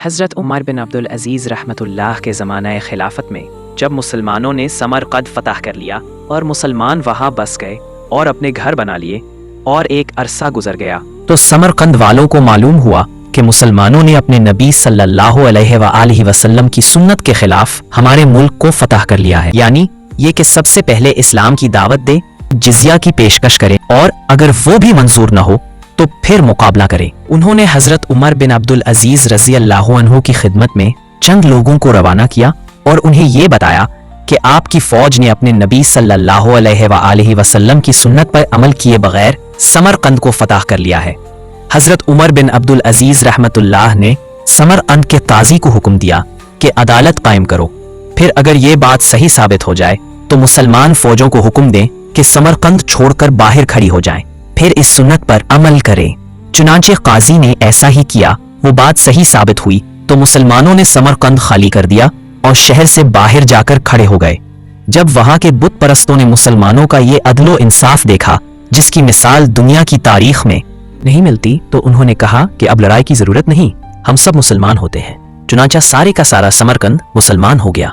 حضرت عمر بن عبدالعزیز رحمۃ اللہ کے زمانہ خلافت میں جب مسلمانوں نے سمرقند فتح کر لیا اور مسلمان وہاں بس گئے اور اپنے گھر بنا لیے اور ایک عرصہ گزر گیا تو سمرقند والوں کو معلوم ہوا کہ مسلمانوں نے اپنے نبی صلی اللہ علیہ وآلہ وسلم کی سنت کے خلاف ہمارے ملک کو فتح کر لیا ہے، یعنی یہ کہ سب سے پہلے اسلام کی دعوت دے، جزیہ کی پیشکش کرے اور اگر وہ بھی منظور نہ ہو تو پھر مقابلہ کرے۔ انہوں نے حضرت عمر بن عبدالعزیز رضی اللہ عنہ کی خدمت میں چند لوگوں کو روانہ کیا اور انہیں یہ بتایا کہ آپ کی فوج نے اپنے نبی صلی اللہ علیہ وآلہ وسلم کی سنت پر عمل کیے بغیر سمرقند کو فتح کر لیا ہے۔ حضرت عمر بن عبدالعزیز رحمۃ اللہ نے سمرقند کے قاضی کو حکم دیا کہ عدالت قائم کرو، پھر اگر یہ بات صحیح ثابت ہو جائے تو مسلمان فوجوں کو حکم دیں کہ سمرقند چھوڑ کر باہر کھڑی ہو جائیں، پھر اس سنت پر عمل کریں۔ چنانچہ قاضی نے ایسا ہی کیا، وہ بات صحیح ثابت ہوئی تو مسلمانوں نے سمرقند خالی کر دیا اور شہر سے باہر جا کر کھڑے ہو گئے۔ جب وہاں کے بت پرستوں نے مسلمانوں کا یہ عدل و انصاف دیکھا جس کی مثال دنیا کی تاریخ میں نہیں ملتی، تو انہوں نے کہا کہ اب لڑائی کی ضرورت نہیں، ہم سب مسلمان ہوتے ہیں۔ چنانچہ سارے کا سارا سمرقند مسلمان ہو گیا۔